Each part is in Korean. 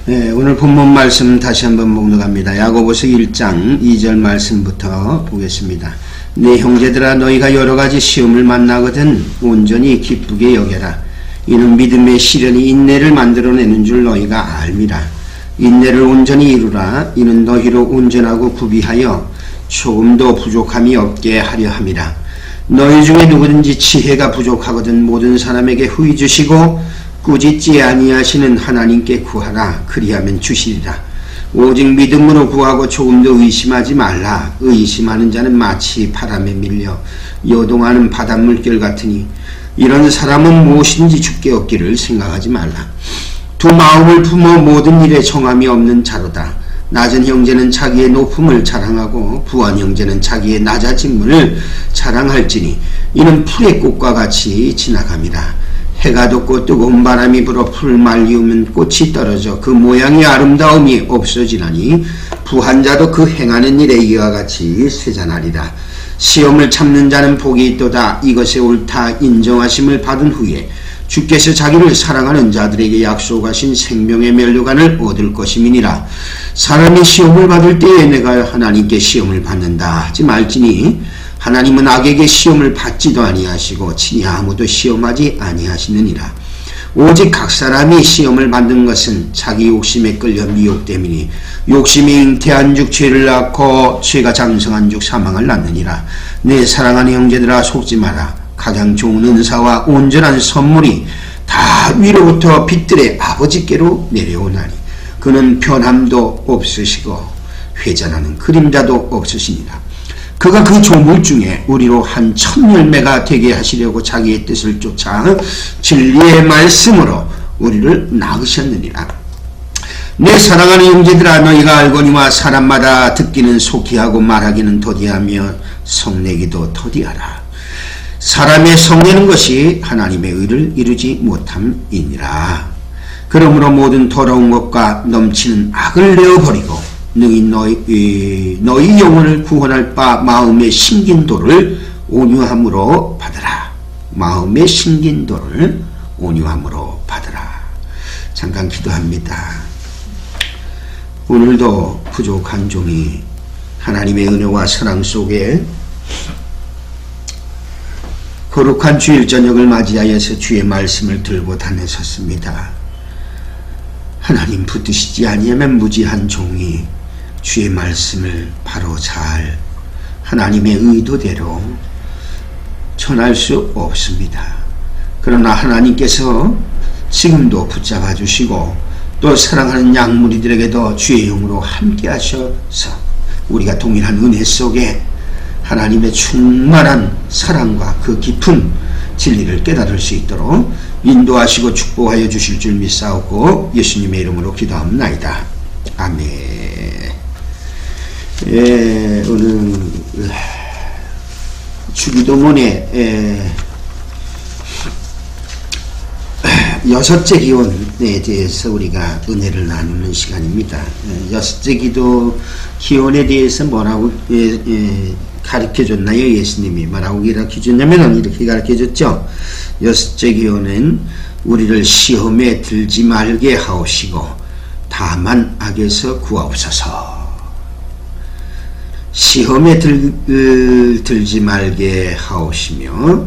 네, 오늘 본문 말씀 다시 한번 묵묵합니다. 야고보서 1장 2절 말씀부터 보겠습니다. 내 형제들아, 너희가 여러가지 시험을 만나거든 온전히 기쁘게 여겨라. 이는 믿음의 시련이 인내를 만들어내는 줄 너희가 알미라. 인내를 온전히 이루라. 이는 너희로 온전하고 구비하여 조금도 부족함이 없게 하려 함이라. 너희 중에 누구든지 지혜가 부족하거든 모든 사람에게 후히 주시고 꾸짖지 아니하시는 하나님께 구하라. 그리하면 주시리라. 오직 믿음으로 구하고 조금도 의심하지 말라. 의심하는 자는 마치 바람에 밀려 요동하는 바닷물결 같으니 이런 사람은 무엇인지 죽게 얻기를 생각하지 말라. 두 마음을 품어 모든 일에 정함이 없는 자로다. 낮은 형제는 자기의 높음을 자랑하고 부한 형제는 자기의 낮아짐을 자랑할지니 이는 풀의 꽃과 같이 지나갑니다. 해가 돋고 뜨거운 바람이 불어 풀을 말리우면 꽃이 떨어져 그 모양의 아름다움이 없어지나니 부한 자도 그 행하는 일에 이와 같이 쇠잔하리라. 시험을 참는 자는 복이 있도다. 이것에 옳다 인정하심을 받은 후에 주께서 자기를 사랑하는 자들에게 약속하신 생명의 면류관을 얻을 것임이니라. 사람이 시험을 받을 때에 내가 하나님께 시험을 받는다 하지 말지니 하나님은 악에게 시험을 받지도 아니하시고 친히 아무도 시험하지 아니하시느니라. 오직 각 사람이 시험을 받는 것은 자기 욕심에 끌려 미혹됨이니 욕심이 잉태한 즉 죄를 낳고 죄가 장성한 즉 사망을 낳느니라. 내 사랑하는 형제들아, 속지 마라. 가장 좋은 은사와 온전한 선물이 다 위로부터 빛들의 아버지께로 내려오나니 그는 변함도 없으시고 회전하는 그림자도 없으시니라. 그가 그 조물 중에 우리로 한 첫 열매가 되게 하시려고 자기의 뜻을 쫓아 진리의 말씀으로 우리를 낳으셨느니라. 내 사랑하는 형제들아, 너희가 알거니와 사람마다 듣기는 속히 하고 말하기는 더디하며 성내기도 더디하라. 사람의 성내는 것이 하나님의 의를 이루지 못함이니라. 그러므로 모든 더러운 것과 넘치는 악을 내어버리고 능히 너희 영혼을 구원할 바 마음의 신긴도를 온유함으로 받으라. 마음의 신긴도를 온유함으로 받으라. 잠깐 기도합니다. 오늘도 부족한 종이 하나님의 은혜와 사랑 속에 거룩한 주일 저녁을 맞이하여서 주의 말씀을 들고 다녔었습니다. 하나님 붙드시지 아니하면 무지한 종이 주의 말씀을 바로 잘 하나님의 의도대로 전할 수 없습니다. 그러나 하나님께서 지금도 붙잡아 주시고 또 사랑하는 양무리들에게도 주의 영으로 함께 하셔서 우리가 동일한 은혜 속에 하나님의 충만한 사랑과 그 깊은 진리를 깨달을 수 있도록 인도하시고 축복하여 주실 줄 믿사옵고 예수님의 이름으로 기도합나이다. 아멘. 오늘 주기도문의 여섯째 기원에 대해서 우리가 은혜를 나누는 시간입니다. 여섯째 기원에 대해서 뭐라고 가르쳐줬나요? 예수님이 뭐라고 가르쳐줬냐면 이렇게 가르쳐줬죠. 여섯째 기원은 우리를 시험에 들지 말게 하옵시고 다만 악에서 구하옵소서. 시험에 들지 말게 하옵시며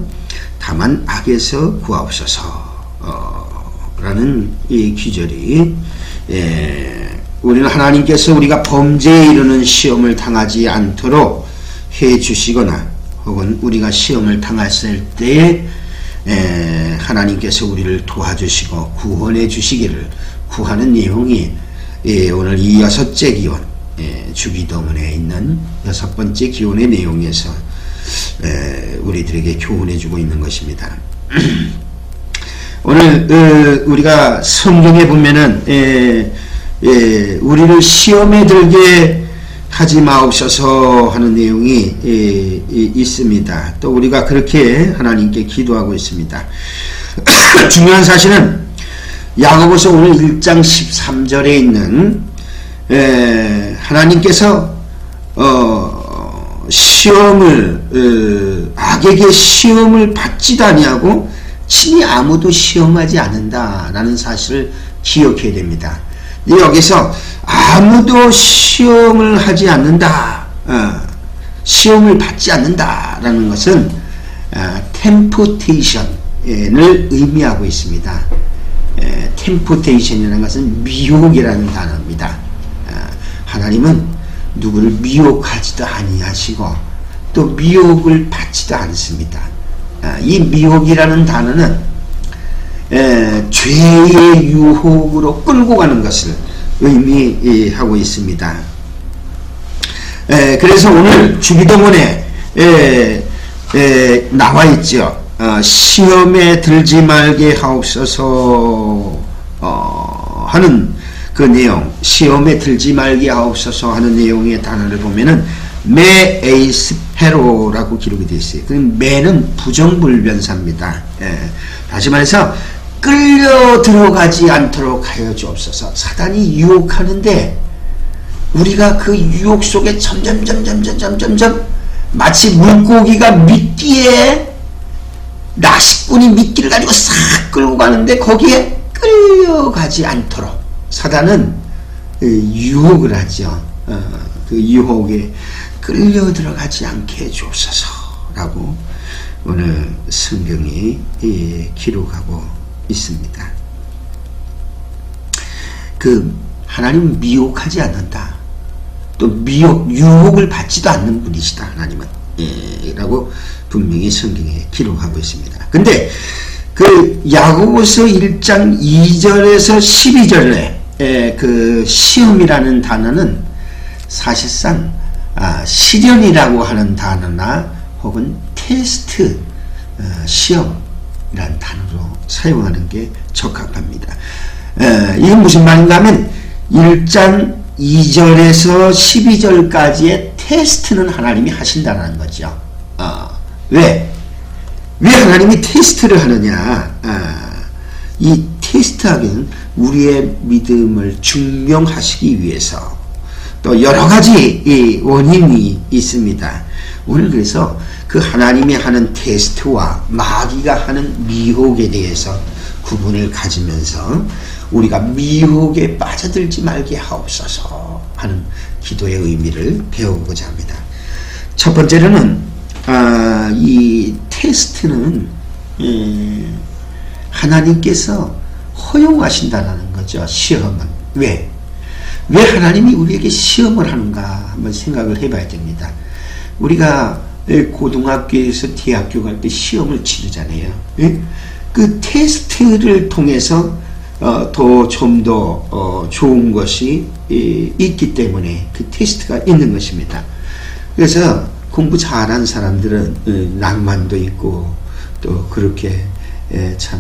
다만 악에서 구하옵소서 라는 이 기절이 우리는 하나님께서 우리가 범죄에 이르는 시험을 당하지 않도록 해 주시거나 혹은 우리가 시험을 당했을 때에 하나님께서 우리를 도와주시고 구원해 주시기를 구하는 내용이 오늘 이 여섯째 기원 주기도문에 있는 여섯 번째 기원의 내용에서 우리들에게 교훈해 주고 있는 것입니다. 오늘 우리가 성경에 보면은 우리를 시험에 들게 하지 마옵소서 하는 내용이 있습니다. 또 우리가 그렇게 하나님께 기도하고 있습니다. 중요한 사실은 야고보서 오늘 1장 13절에 있는 하나님께서 시험을 악에게 시험을 받지도 아니하고 친히 아무도 시험하지 않는다라는 사실을 기억해야 됩니다. 여기서 아무도 시험을 하지 않는다, 시험을 받지 않는다라는 것은 템포테이션을 의미하고 있습니다. 템포테이션이라는 것은 미혹이라는 단어입니다. 하나님은 누구를 미혹하지도 아니하시고 또 미혹을 받지도 않습니다. 이 미혹이라는 단어는 죄의 유혹으로 끌고 가는 것을 의미하고 있습니다. 그래서 오늘 주기도문에 나와 있죠. 시험에 들지 말게 하옵소서 하는 그 내용, 시험에 들지 말게 하옵소서 하는 내용의 단어를 보면은 메 에이스 페로라고 기록이 되어 있어요. 그 메는 부정불변사입니다. 다시 말해서 끌려 들어가지 않도록 하여 주옵소서. 사단이 유혹하는데 우리가 그 유혹 속에 점점 마치 물고기가 미끼에 낚시꾼이 미끼를 가지고 싹 끌고 가는데 거기에 끌려가지 않도록 사단은 유혹을 하죠. 그 유혹에 끌려 들어가지 않게 해주옵소서라고 오늘 성경이 기록하고 있습니다. 그 하나님은 미혹하지 않는다. 또 유혹을 받지도 않는 분이시다. 하나님은 라고 분명히 성경에 기록하고 있습니다. 근데 그 야고보서 1장 2절에서 12절에 그 시험이라는 단어는 사실상 시련이라고 하는 단어나 혹은 테스트, 시험이라는 단어로 사용하는 게 적합합니다. 이건 무슨 말인가 하면 1장 2절에서 12절까지의 테스트는 하나님이 하신다는 거죠. 왜 하나님이 테스트를 하느냐? 이 테스트하기는 우리의 믿음을 증명하시기 위해서 또 여러 가지 원인이 있습니다. 오늘 그래서 그 하나님이 하는 테스트와 마귀가 하는 미혹에 대해서 구분을 가지면서 우리가 미혹에 빠져들지 말게 하옵소서 하는 기도의 의미를 배워보고자 합니다. 첫 번째로는 이 테스트는 하나님께서 허용하신다는 거죠. 시험은. 왜 하나님이 우리에게 시험을 하는가 한번 생각을 해봐야 됩니다. 우리가 고등학교에서 대학교 갈 때 시험을 치르잖아요. 그 테스트를 통해서 좀 더 좋은 것이 있기 때문에 그 테스트가 있는 것입니다. 그래서 공부 잘하는 사람들은 낭만도 있고 또 그렇게 참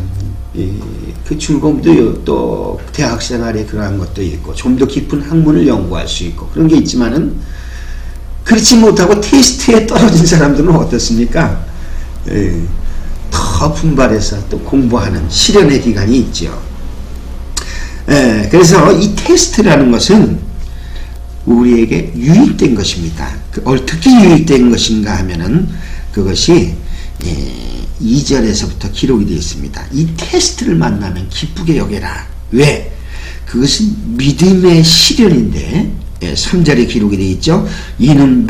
그 즐거움도 또 대학생활에 그러한 것도 있고 좀 더 깊은 학문을 연구할 수 있고 그런 게 있지만은 그렇지 못하고 테스트에 떨어진 사람들은 어떻습니까? 더 분발해서 또 공부하는 시련의 기간이 있죠. 그래서 이 테스트라는 것은 우리에게 유익된 것입니다. 어떻게 유익된 것인가 하면은 그것이 2절에서부터 기록이 되어 있습니다. 이 테스트를 만나면 기쁘게 여겨라. 왜? 그것은 믿음의 시련인데 3절에 기록이 되어 있죠. 이는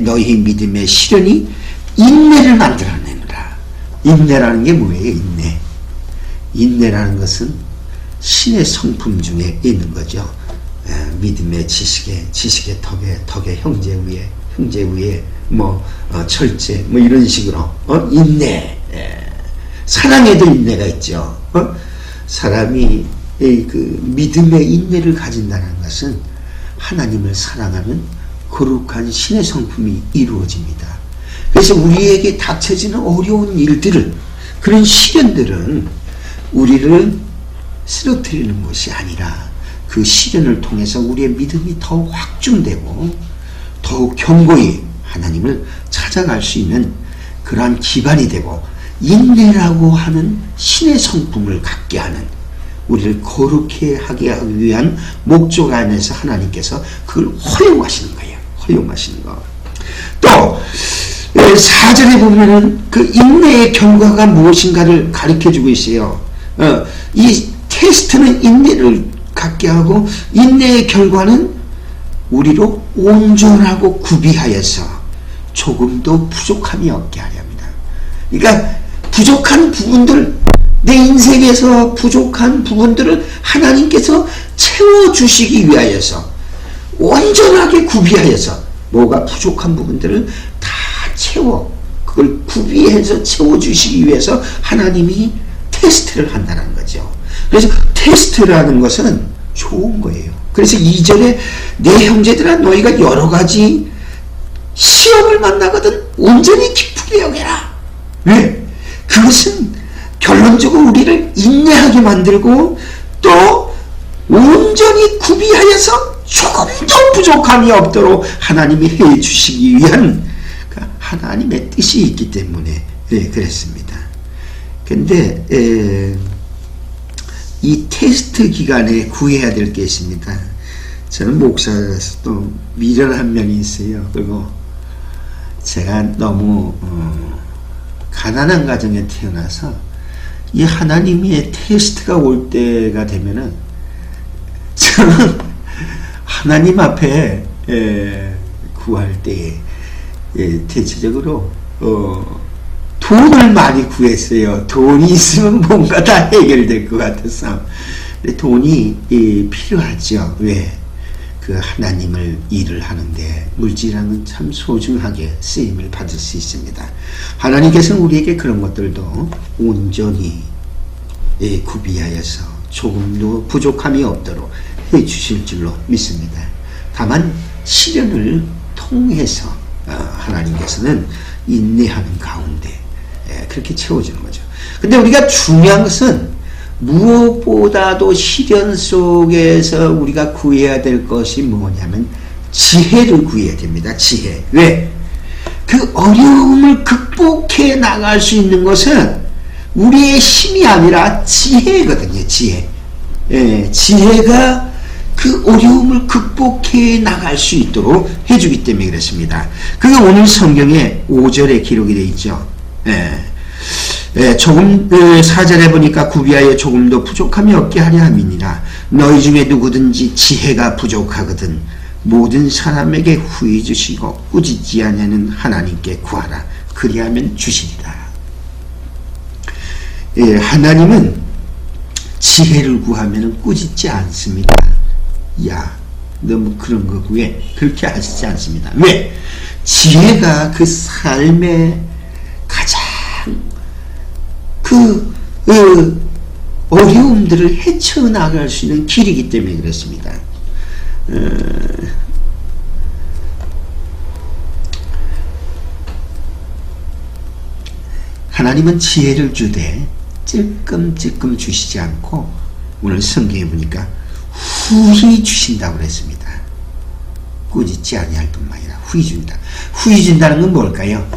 너희 믿음의 시련이 인내를 만들어내느라. 인내라는 게 뭐예요? 인내라는 것은 신의 성품 중에 있는 거죠. 믿음의 지식의 덕의 형제 위에 철제 이런 식으로 인내, 사랑에도 인내가 있죠. 사람이 그 믿음의 인내를 가진다는 것은 하나님을 사랑하는 거룩한 신의 성품이 이루어집니다. 그래서 우리에게 닥쳐지는 어려운 일들을, 그런 시련들은 우리를 쓰러뜨리는 것이 아니라 그 시련을 통해서 우리의 믿음이 더욱 확증되고 더욱 견고히 하나님을 찾아갈 수 있는 그러한 기반이 되고 인내라고 하는 신의 성품을 갖게 하는, 우리를 거룩해 하게 하기 위한 목적 안에서 하나님께서 그걸 허용하시는 거예요. 허용하시는 거. 또 4절에 보면은 그 인내의 결과가 무엇인가를 가르쳐주고 있어요. 이 테스트는 인내를 갖게 하고 인내의 결과는 우리로 온전하고 구비하여서 조금도 부족함이 없게 하려 합니다. 그러니까 부족한 부분들, 내 인생에서 부족한 부분들을 하나님께서 채워주시기 위하여서 온전하게 구비하여서 뭐가 부족한 부분들을 다 그걸 구비해서 채워주시기 위해서 하나님이 테스트를 한다는 거죠. 그래서 테스트라는 것은 좋은 거예요. 그래서 2절에 내 형제들아 너희가 여러 가지 시험을 만나거든 온전히 기쁘게 여겨라. 왜? 그것은 결론적으로 우리를 인내하게 만들고 또 온전히 구비하여서 조금도 부족함이 없도록 하나님이 해주시기 위한 하나님의 뜻이 있기 때문에 그랬습니다. 근데 이 테스트 기간에 구해야 될 게 있습니다. 저는 목사라서 또 미련한 면이 있어요. 그리고 제가 너무 가난한 가정에 태어나서 이 하나님의 테스트가 올 때가 되면은 저는 하나님 앞에 구할 때에 대체적으로 돈을 많이 구했어요. 돈이 있으면 뭔가 다 해결될 것 같아서. 근데 돈이 필요하죠. 왜? 그 하나님을 일을 하는데 물질이라는 참 소중하게 쓰임을 받을 수 있습니다. 하나님께서는 우리에게 그런 것들도 온전히 구비하여서 조금도 부족함이 없도록 해주실 줄로 믿습니다. 다만 시련을 통해서 하나님께서는 인내하는 가운데 그렇게 채워주는 거죠. 근데 우리가 중요한 것은 무엇보다도 시련 속에서 우리가 구해야 될 것이 뭐냐면 지혜를 구해야 됩니다. 지혜. 왜? 그 어려움을 극복해 나갈 수 있는 것은 우리의 힘이 아니라 지혜거든요. 지혜. 지혜가 그 어려움을 극복해 나갈 수 있도록 해주기 때문에 그렇습니다. 그게 오늘 성경에 5절에 기록이 되어 있죠. 조금 4절에 보니까 구비하여 조금도 부족함이 없게 하려 함이니라. 너희 중에 누구든지 지혜가 부족하거든 모든 사람에게 후히 주시고 꾸짖지 아니하는 하나님께 구하라. 그리하면 주시리라. 하나님은 지혜를 구하면 꾸짖지 않습니다. 야, 너무 그런 거 왜? 그렇게 하시지 않습니다. 왜? 지혜가 그 삶의 가장 어려움들을 헤쳐나갈 수 있는 길이기 때문에 그렇습니다. 하나님은 지혜를 주되 찔끔찔끔 주시지 않고 오늘 성경에 보니까 후히 주신다고 그랬습니다. 꾸짖지 아니할 뿐만 아니라 후히 준다. 후히 준다는 건 뭘까요?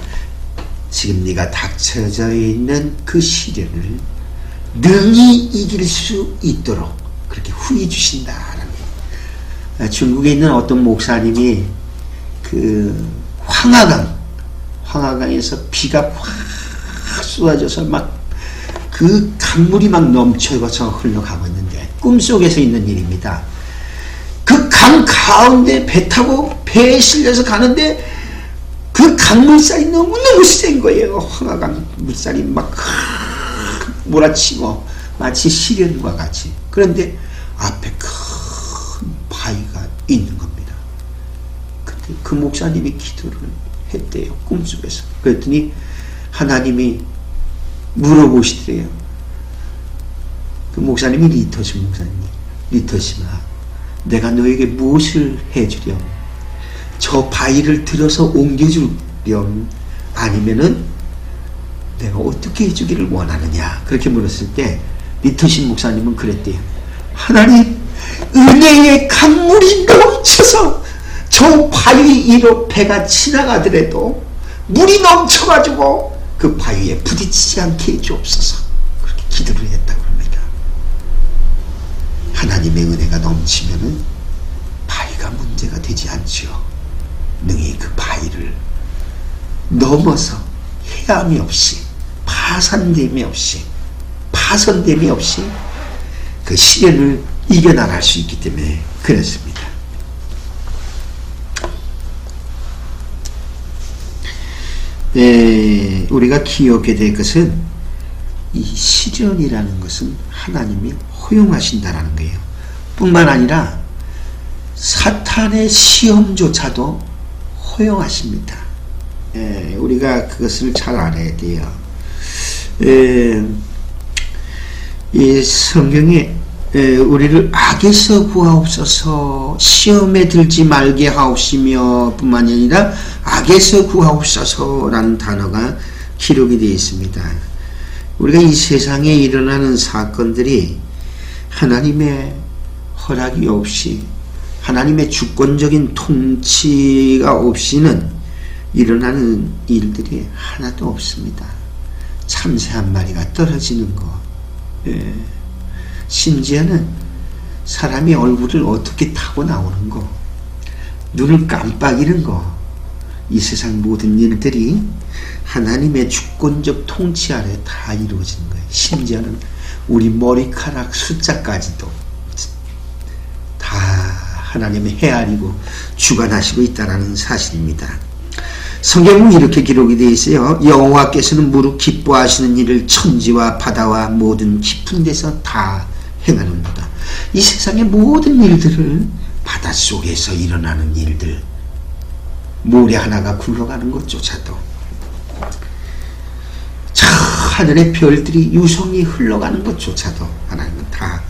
지금 네가 닥쳐져 있는 그 시련을 능히 이길 수 있도록 그렇게 후히 주신다라는 거예요. 중국에 있는 어떤 목사님이 그 황하강에서 비가 확 쏟아져서 막 그 강물이 막 넘쳐서 흘러가고 있는데 꿈속에서 있는 일입니다. 그 강 가운데 배 타고 배에 실려서 가는데 그 강물살이 너무너무 센 거예요. 황하강 물살이 막 몰아치고 마치 시련과 같이. 그런데 앞에 큰 바위가 있는 겁니다. 근데 그 목사님이 기도를 했대요. 꿈속에서. 그랬더니 하나님이 물어보시더래요. 그 목사님이 리터시 목사님. 리터시마, 내가 너에게 무엇을 해주렴? 저 바위를 들어서 옮겨주렴? 아니면은 내가 어떻게 해주기를 원하느냐? 그렇게 물었을 때 리터시 목사님은 그랬대요. 하나님, 은혜의 강물이 넘쳐서 저 바위 위로 배가 지나가더라도 물이 넘쳐가지고 그 바위에 부딪히지 않게 해주옵소서. 그렇게 기도를 했다고 합니다. 하나님의 은혜가 넘치면은 바위가 문제가 되지 않죠. 능히 그 바위를 넘어서 해함이 없이 파손됨이 없이 그 시련을 이겨나갈 수 있기 때문에 그렇습니다. 우리가 기억해야 될 것은 이 시련이라는 것은 하나님이 허용하신다라는 거예요. 뿐만 아니라 사탄의 시험조차도 허용하십니다. 우리가 그것을 잘 알아야 돼요. 이 성경에 우리를 악에서 구하옵소서, 시험에 들지 말게 하옵시며 뿐만 아니라 악에서 구하옵소서라는 단어가 기록이 되어 있습니다. 우리가 이 세상에 일어나는 사건들이 하나님의 허락이 없이, 하나님의 주권적인 통치가 없이는 일어나는 일들이 하나도 없습니다. 참새 한 마리가 떨어지는 것, 심지어는 사람이 얼굴을 어떻게 타고 나오는 것, 눈을 깜빡이는 것, 이 세상 모든 일들이 하나님의 주권적 통치 아래 다 이루어지는 거예요. 심지어는 우리 머리카락 숫자까지도 다 하나님의 헤아리고 주관하시고 있다는 사실입니다. 성경은 이렇게 기록이 되어 있어요. 여호와께서는 무릇 기뻐하시는 일을 천지와 바다와 모든 깊은 데서 다 행하는도다. 이 세상의 모든 일들을, 바닷속에서 일어나는 일들, 모래 하나가 굴러가는 것조차도, 저 하늘의 별들이 유성이 흘러가는 것조차도 하나님은 다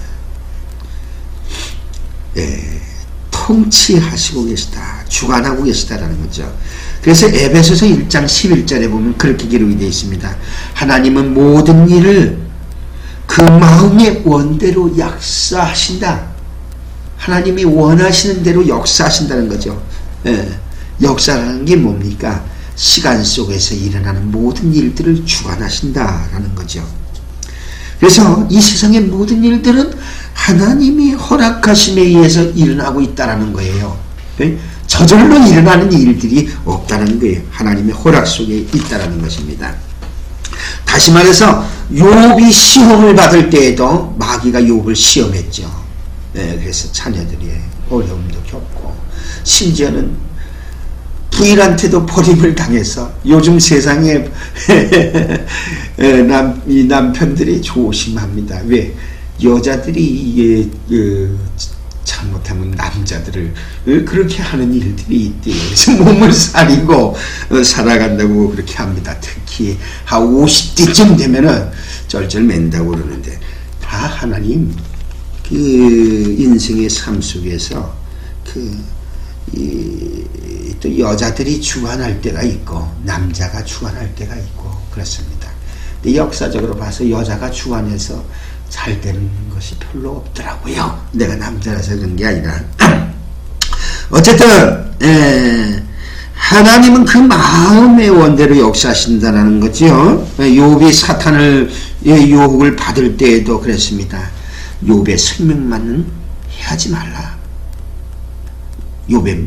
통치하시고 계시다, 주관하고 계시다라는 거죠. 그래서 에베소서 1장 11절에 보면 그렇게 기록이 되어 있습니다. 하나님은 모든 일을 그 마음의 원대로 역사하신다. 하나님이 원하시는 대로 역사하신다는 거죠. 역사라는 게 뭡니까? 시간 속에서 일어나는 모든 일들을 주관하신다라는 거죠. 그래서 이 세상의 모든 일들은 하나님이 허락하심에 의해서 일어나고 있다라는 거예요. 저절로 일어나는 일들이 없다는 거예요. 하나님의 허락 속에 있다라는 것입니다. 다시 말해서 욥이 시험을 받을 때에도 마귀가 욥을 시험했죠. 그래서 자녀들이 어려움도 겪고, 심지어는 부인한테도 버림을 당해서, 요즘 세상에 이 남편들이 조심합니다. 왜? 여자들이 잘못하면 남자들을 그렇게 하는 일들이 있대요. 그래서 몸을 사리고 살아간다고 그렇게 합니다. 특히 한 50대쯤 되면은 쩔쩔 맨다고 그러는데, 다 하나님 그 인생의 삶 속에서 또 여자들이 주관할 때가 있고 남자가 주관할 때가 있고 그렇습니다. 근데 역사적으로 봐서 여자가 주관해서 잘 되는 것이 별로 없더라고요. 내가 남자라서 그런 게 아니라. 어쨌든 하나님은 그 마음의 원대로 역사하신다는 거죠. 욥이 사탄을 유혹을 받을 때에도 그랬습니다. 욥의 생명만은 해하지 말라. 욥의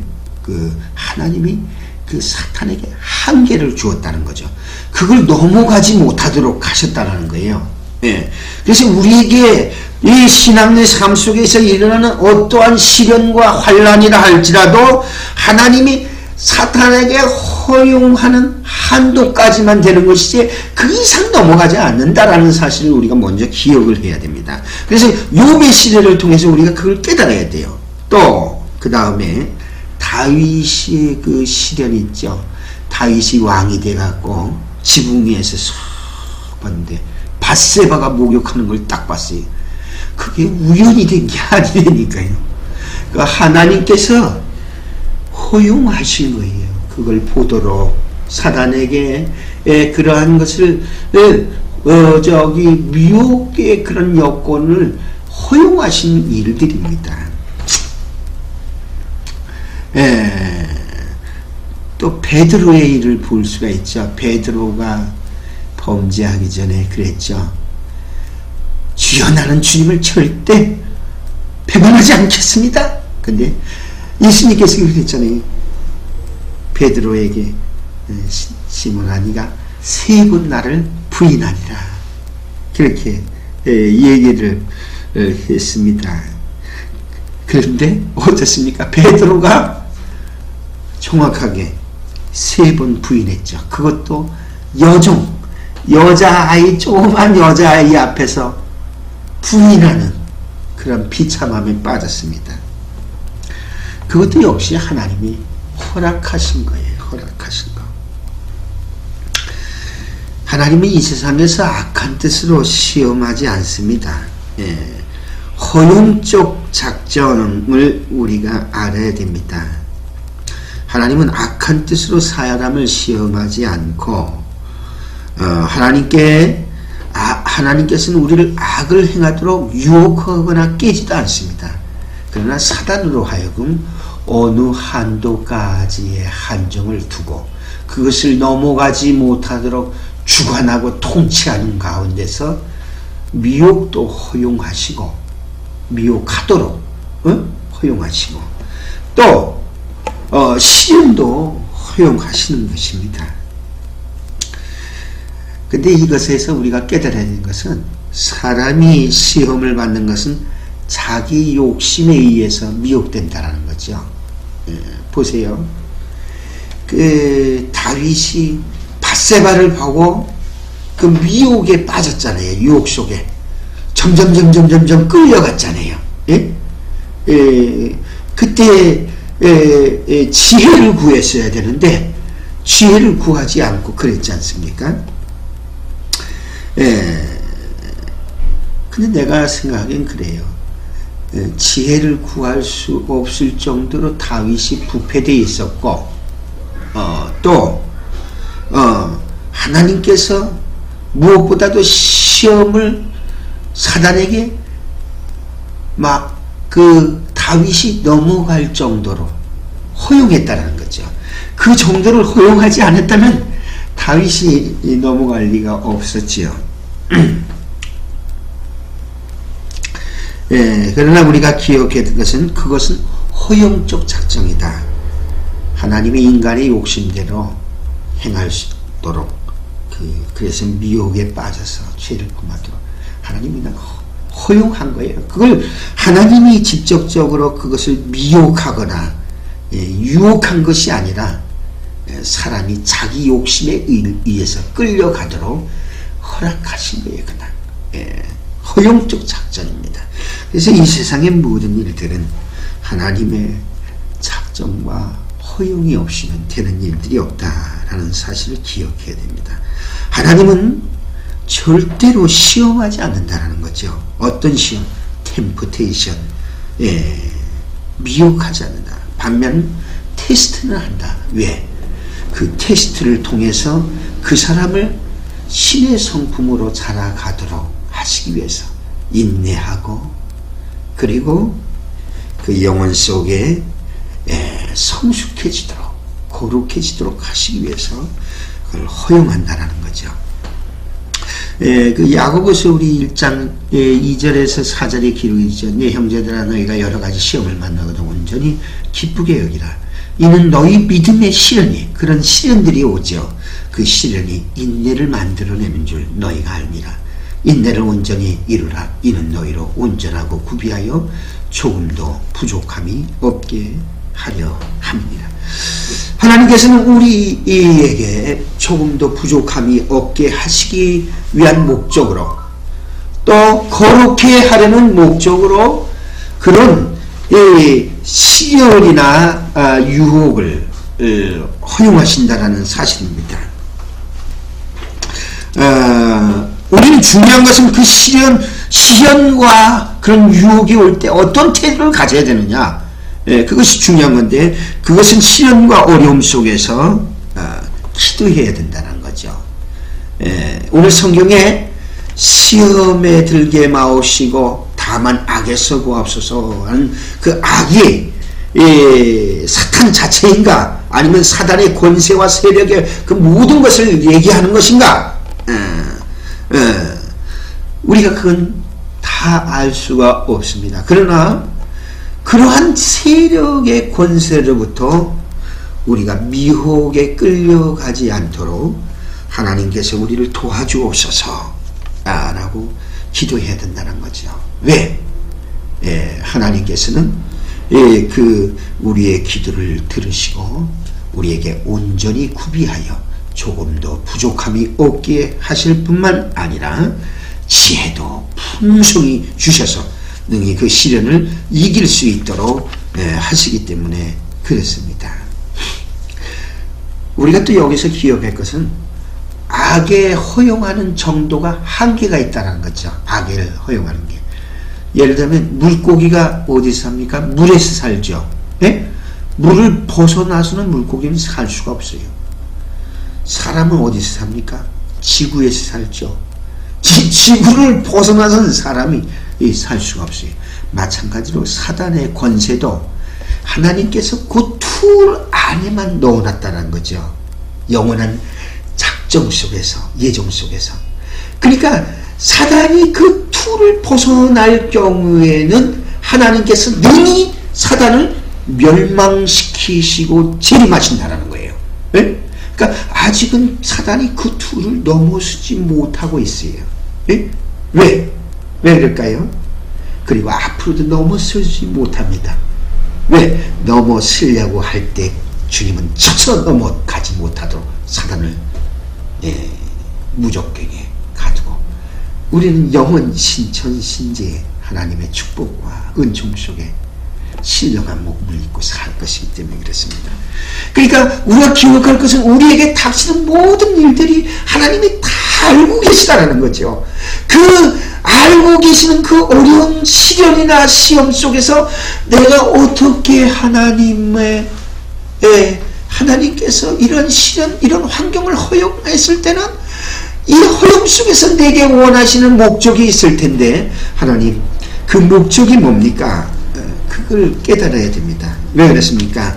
하나님이 그 사탄에게 한계를 주었다는 거죠. 그걸 넘어가지 못하도록 하셨다는 거예요. 그래서 우리에게 이 신앙의 삶 속에서 일어나는 어떠한 시련과 환난이라 할지라도 하나님이 사탄에게 허용하는 한도까지만 되는 것이지 그 이상 넘어가지 않는다라는 사실을 우리가 먼저 기억을 해야 됩니다. 그래서 욥의 시대를 통해서 우리가 그걸 깨달아야 돼요. 또 그 다음에 다윗의 그 시련이 있죠. 다윗이 왕이 돼갖고 지붕 위에서 쏙 봤는데 밧세바가 목욕하는 걸 딱 봤어요. 그게 우연히 된 게 아니라니까요. 그 하나님께서 허용하신 거예요. 그걸 보도록 사단에게 그러한 것을 미혹의 그런 여건을 허용하신 일들입니다. 또 베드로의 일을 볼 수가 있죠. 베드로가 범죄하기 전에 그랬죠. 주여, 나는 주님을 절대 배반하지 않겠습니다. 근데 예수님께서 그랬잖아요. 베드로에게 시몬아, 네가 3번 나를 부인하리라. 그렇게 얘기를 했습니다. 그런데 어떻습니까? 베드로가 정확하게 3번 부인했죠. 그것도 여자아이, 조그만 여자아이 앞에서 부인하는 그런 비참함에 빠졌습니다. 그것도 역시 하나님이 허락하신 거예요. 허락하신 거. 하나님은 이 세상에서 악한 뜻으로 시험하지 않습니다. 허용적 작전을 우리가 알아야 됩니다. 하나님은 악한 뜻으로 사람을 시험하지 않고 하나님께서는 우리를 악을 행하도록 유혹하거나 깨지도 않습니다. 그러나 사단으로 하여금 어느 한도까지의 한정을 두고 그것을 넘어가지 못하도록 주관하고 통치하는 가운데서 미혹도 허용하시고 미혹하도록 허용하시고 또 시련도 허용하시는 것입니다. 근데 이것에서 우리가 깨달아야 하는 것은 사람이 시험을 받는 것은 자기 욕심에 의해서 미혹된다라는 거죠. 보세요. 다윗이 밧세바를 보고 그 미혹에 빠졌잖아요. 유혹 속에 점점 끌려갔잖아요. 그때 지혜를 구했어야 되는데 지혜를 구하지 않고 그랬지 않습니까? 근데 내가 생각하기엔 그래요. 지혜를 구할 수 없을 정도로 다윗이 부패되어 있었고 또 하나님께서 무엇보다도 시험을 사단에게 다윗이 넘어갈 정도로 허용했다는 거죠. 그 정도를 허용하지 않았다면 다윗이 넘어갈 리가 없었지요. 그러나 우리가 기억해야 될 것은 그것은 허용적 작정이다. 하나님의 인간의 욕심대로 행할 수 있도록 그래서 미혹에 빠져서 죄를 범하도록 하나님이 허용한 거예요. 그걸 하나님이 직접적으로 그것을 미혹하거나 유혹한 것이 아니라 사람이 자기 욕심에 의해서 끌려가도록 허락하신 거예요. 그냥 허용적 작전입니다. 그래서 이 세상의 모든 일들은 하나님의 작정과 허용이 없이는 되는 일들이 없다라는 사실을 기억해야 됩니다. 하나님은 절대로 시험하지 않는다라는 거죠. 어떤 시험? 템프테이션. 미혹하지 않는다. 반면 테스트는 한다. 왜? 그 테스트를 통해서 그 사람을 신의 성품으로 자라가도록 하시기 위해서 인내하고 그리고 그 영혼 속에 성숙해지도록 거룩해지도록 하시기 위해서 그걸 허용한다라는 거죠. 그 야고보서 우리 1장 2절에서 4절에 기록이죠. 내 형제들아 너희가 여러 가지 시험을 만나거든 온전히 기쁘게 여기라. 이는 너희 믿음의 시련이 그런 시련들이 오죠. 그 시련이 인내를 만들어내는 줄 너희가 알미라. 인내를 온전히 이루라. 이는 너희로 온전하고 구비하여 조금도 부족함이 없게 하려 함이니라. 하나님께서는 우리에게 조금도 부족함이 없게 하시기 위한 목적으로 또 거룩해 하려는 목적으로 그런 시련이나 유혹을 허용하신다라는 사실입니다. 우리는 중요한 것은 그 시련과 그런 유혹이 올 때 어떤 태도를 가져야 되느냐, 그것이 중요한 건데 그것은 시련과 어려움 속에서 기도해야 된다는 거죠. 오늘 성경에 시험에 들게 마오시고 다만 악에서 구하옵소서 하는 그 악이 사탄 자체인가 아니면 사단의 권세와 세력의 그 모든 것을 얘기하는 것인가? 우리가 그건 다 알 수가 없습니다. 그러나 그러한 세력의 권세로부터 우리가 미혹에 끌려가지 않도록 하나님께서 우리를 도와주옵소서 라고 기도해야 된다는 거죠. 왜? 하나님께서는 우리의 기도를 들으시고 우리에게 온전히 구비하여 조금도 부족함이 없게 하실 뿐만 아니라 지혜도 풍성히 주셔서 능히 그 시련을 이길 수 있도록 하시기 때문에 그렇습니다. 우리가 또 여기서 기억할 것은 악에 허용하는 정도가 한계가 있다는 거죠. 악을 허용하는 게. 예를 들면 물고기가 어디서 삽니까? 물에서 살죠. 네? 물을 벗어나서는 물고기는 살 수가 없어요. 사람은 어디서 삽니까? 지구에서 살죠. 지구를 벗어나서는 사람이 살 수가 없어요. 마찬가지로 사단의 권세도 하나님께서 그 틀 안에만 넣어놨다는 거죠. 영원한 작정 속에서, 예정 속에서. 그러니까 사단이 그 틀을 벗어날 경우에는 하나님께서 능히 사단을 멸망시키시고 재림하신다는 거예요. 네? 그러니까 아직은 사단이 그 틀을 넘어서지 못하고 있어요. 네? 왜 그럴까요? 그리고 앞으로도 넘어서지 못합니다. 왜? 넘어서려고 할 때 주님은 쳐서 넘어가지 못하도록 사단을 무적경에 가두고 우리는 영원 신천신재 하나님의 축복과 은총 속에 신령한 몸을 입고 살 것이기 때문에 그렇습니다. 그러니까 우리가 기억할 것은 우리에게 닥치는 모든 일들이 하나님이 다 알고 계시다라는 거죠. 그 알고 계시는 그 어려운 시련이나 시험 속에서 내가 어떻게 하나님께서 이런 시련, 이런 환경을 허용했을 때는 이 허용 속에서 내게 원하시는 목적이 있을 텐데 하나님 그 목적이 뭡니까? 그걸 깨달아야 됩니다. 왜 그렇습니까?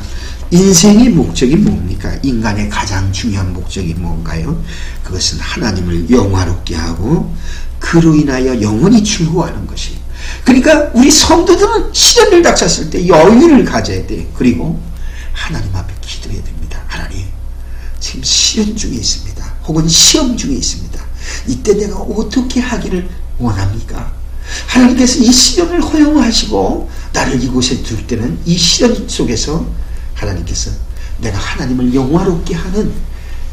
인생의 목적이 뭡니까? 인간의 가장 중요한 목적이 뭔가요? 그것은 하나님을 영화롭게 하고 그로 인하여 영원히 즐거워하는 것이. 그러니까 우리 성도들은 시련을 닥쳤을 때 여유를 가져야 돼. 그리고 하나님 앞에 기도해야 됩니다. 하나님, 지금 시련 중에 있습니다. 혹은 시험 중에 있습니다. 이때 내가 어떻게 하기를 원합니까? 하나님께서 이 시련을 허용하시고 나를 이곳에 둘 때는 이 시련 속에서 하나님께서 내가 하나님을 영화롭게 하는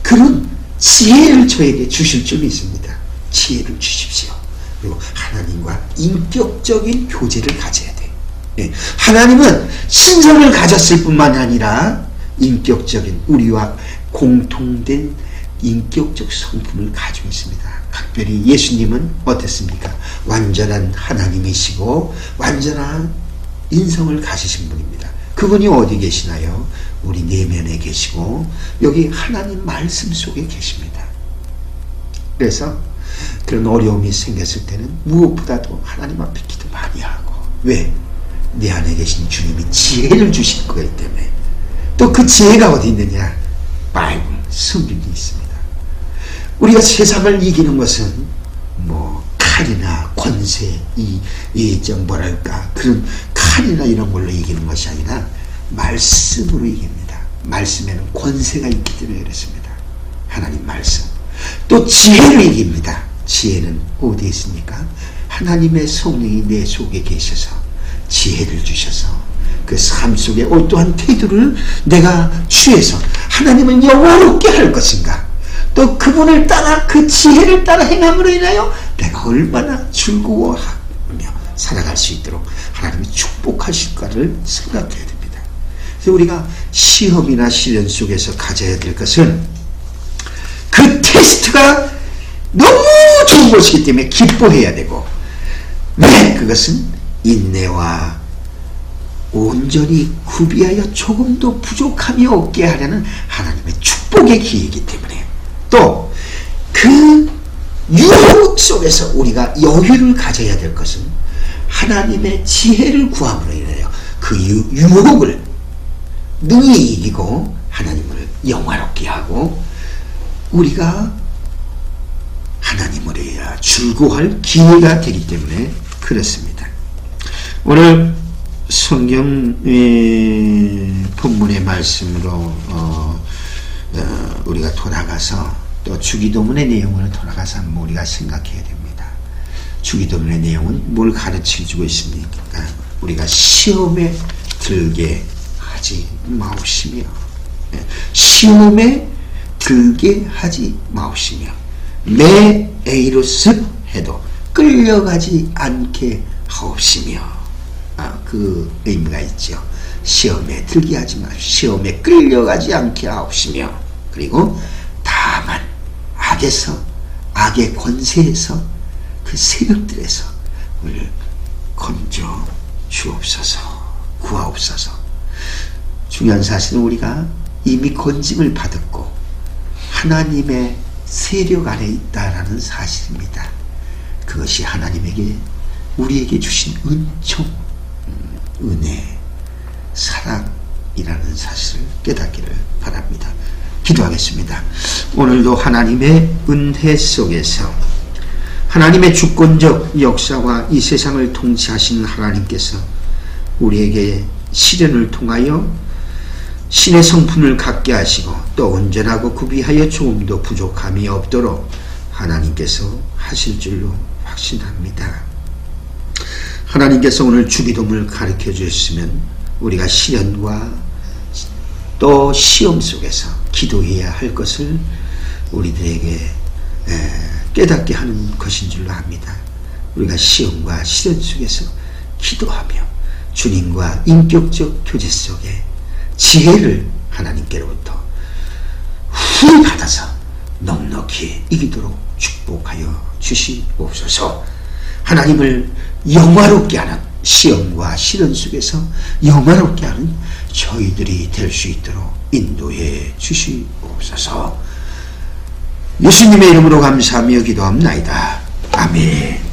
그런 지혜를 저에게 주실 줄 믿습니다. 지혜를 주십시오. 그리고 하나님과 인격적인 교제를 가져야 돼. 네. 하나님은 신성을 가졌을 뿐만 아니라 인격적인 우리와 공통된 인격적 성품을 가지고 있습니다. 특별히 예수님은 어땠습니까? 완전한 하나님이시고 완전한 인성을 가지신 분입니다. 그분이 어디 계시나요? 우리 내면에 계시고 여기 하나님 말씀 속에 계십니다. 그래서 그런 어려움이 생겼을 때는 무엇보다도 하나님 앞에 기도 많이 하고. 왜? 내 안에 계신 주님이 지혜를 주실 거기 때문에. 또 그 지혜가 어디 있느냐? 바이블, 성경이 있습니다. 우리가 세상을 이기는 것은 칼이나 권세, 그런 칼이나 이런 걸로 이기는 것이 아니라 말씀으로 이깁니다. 말씀에는 권세가 있기 때문에 그렇습니다. 하나님 말씀. 또 지혜를 이깁니다. 지혜는 어디에 있습니까? 하나님의 성령이 내 속에 계셔서 지혜를 주셔서 그 삶 속에 어떠한 태도를 내가 취해서 하나님을 영화롭게 할 것인가, 또 그분을 따라 그 지혜를 따라 행함으로 인하여 내가 얼마나 즐거워하며 살아갈 수 있도록 하나님이 축복하실까를 생각해야 됩니다. 그래서 우리가 시험이나 시련 속에서 가져야 될 것은 그 테스트가 너무 좋은 것이기 때문에 기뻐해야 되고, 왜? 그것은 인내와 온전히 구비하여 조금도 부족함이 없게 하려는 하나님의 축복의 기회이기 때문에, 또 그 유혹 속에서 우리가 여유를 가져야 될 것은 하나님의 지혜를 구함으로 인하여 그 유혹을 능히 이기고 하나님을 영화롭게 하고 우리가 하나님을 해야 즐거워할 기회가 되기 때문에 그렇습니다. 오늘 성경 본문의 말씀으로 우리가 돌아가서 또 주기도문의 내용을 돌아가서 한번 우리가 생각해야 됩니다. 주기도문의 내용은 뭘 가르쳐 주고 있습니까? 우리가 시험에 들게 하지 마옵시며, 시험에 들게 하지 마옵시며, 매 에이루스 해도 끌려가지 않게 하옵시며. 그 의미가 있죠. 시험에 들게 하지 마옵시며, 시험에 끌려가지 않게 하옵시며, 그리고 다만 악에서, 악의 권세에서, 그 세력들에서 우리를 건져 주옵소서, 구하옵소서. 중요한 사실은 우리가 이미 건짐을 받았고 하나님의 세력 안에 있다라는 사실입니다. 그것이 하나님에게 우리에게 주신 은총, 은혜, 사랑이라는 사실을 깨닫기를 바랍니다. 기도하겠습니다. 오늘도 하나님의 은혜 속에서 하나님의 주권적 역사와 이 세상을 통치하시는 하나님께서 우리에게 시련을 통하여 신의 성품을 갖게 하시고 또 온전하고 구비하여 조금도 부족함이 없도록 하나님께서 하실 줄로 확신합니다. 하나님께서 오늘 주기도문을 가르쳐 주셨으면 우리가 시련과 또 시험 속에서 기도해야 할 것을 우리들에게 깨닫게 하는 것인 줄로 압니다. 우리가 시험과 시련 속에서 기도하며 주님과 인격적 교제 속에 지혜를 하나님께로부터 후히 받아서 넉넉히 이기도록 축복하여 주시옵소서. 하나님을 영화롭게 하는 시험과 시련 속에서 영화롭게 하는 저희들이 될 수 있도록 인도해 주시옵소서. 예수님의 이름으로 감사하며 기도합나이다. 아멘.